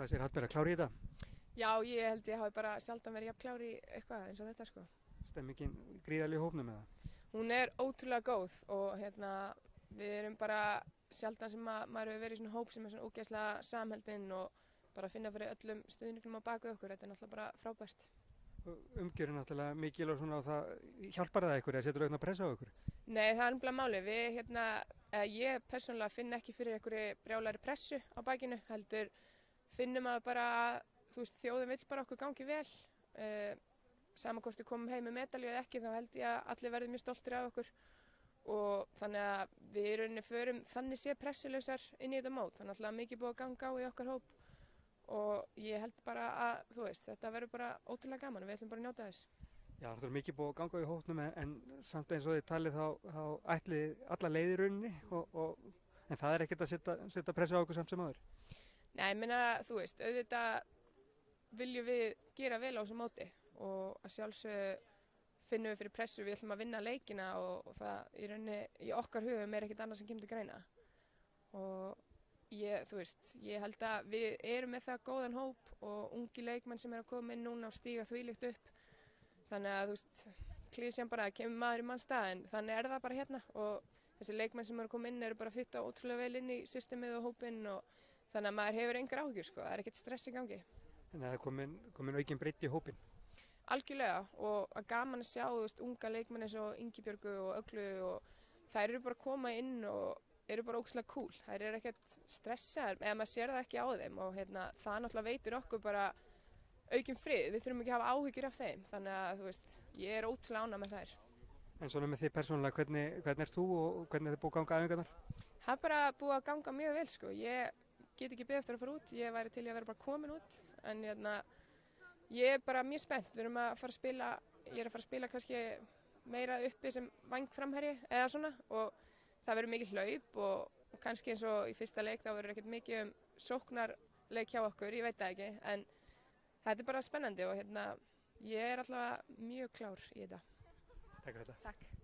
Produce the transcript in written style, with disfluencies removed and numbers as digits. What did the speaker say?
Hvað segir Hallbera, klár í þetta? Já, ég held ég hafi bara sjaldan verið jafn klár í eitthvað eins og þetta sko. Stemmingin gríðarlega í hópnum eða? Hún er ótrúlega góð og við erum bara sjaldan sem maður hefur verið í svona hóp sem er svona ógeðslega samheldinn og bara finna fyrir öllum stuðningnum á baku okkur. Þetta er náttúrulega bara frábært. Umgjörinn náttúrulega mikil og svona og það hjálpar það ykkur eða setur aukna pressa á ykkur? Nei, það er nefnilega máli. Ég persónulega finn ekki fyrir einhverju brjálari pressu á bakinu, heldur finnum að bara, þjóðin vill bara okkur gangi vel. Sama hvort við komum heim með medalju eða ekki, þá held ég að allir verði mjög stoltir af okkur. Og þannig að við í rauninni förum þannig séð pressulausar inn í þetta mót. Það er náttúrulega mikið búið að ganga á í okkar hóp og ég held bara að þetta verður bara ótrúlega gaman og við ætlum bara að njóta þess. Já, það er mikið búið að ganga á í hópnum en samt eins og þið talið þá ætli alla leið í rauninni en það er ekkert að setja pressu á okkur samt sem áður. Nei, ég meina, auðvitað viljum við gera vel á þessu móti og að sjálfsögðu finnum við fyrir pressu, við ætlum að vinna leikina og það í rauninni í okkar hugum er ekkert annað sem kemur til greina. Og ég held að við erum með það góðan hóp og ungi leikmenn sem er að koma inn núna og stíga þvílíkt upp. Þannig að klísjan bara kemur maður í manns stað en þannig er það bara hérna og þessi leikmenn sem eru að koma inn eru bara að fitta ótrúlega vel inn í systemið og hópinn og þannig að maður hefur engar áhyggjur sko, það er ekkert stress í gangi. Þannig að það komin aukinn breidd í hópinn? Algjörlega og að gaman að sjá unga leikmenn eins og Ingibjörgu og Öglu og þær eru bara að koma inn og eru bara ógeðslega cool. Þær eru ekkert stressaðar eða maður sér það ekki á þeim og það náttúrulega veitir okkur bara aukinn frið. Við þurfum ekki að hafa áhyggjur af þeim þannig að ég er ótrúlega ánægð með þær. En svona með þig persónulega, hvernig ert þú og hvernig er þið búið að ganga æfingarnar? Það er bara búið að ganga mjög vel sko. Ég get ekki beðið eftir að fara út. Ég væri til í að vera bara komin út en ég er bara mjög spennt. Við erum að fara að spila, ég er að fara að spila kannski meira uppi sem vængframherji eða svona og það verður mikið hlaup og kannski eins og í fyrsta leik þá verður ekkert mikið sóknarleik hjá okkur, ég veit það ekki en þetta er bara spennandi og ég er alltaf mjög klár í þetta. Takk fyrir þetta. Takk.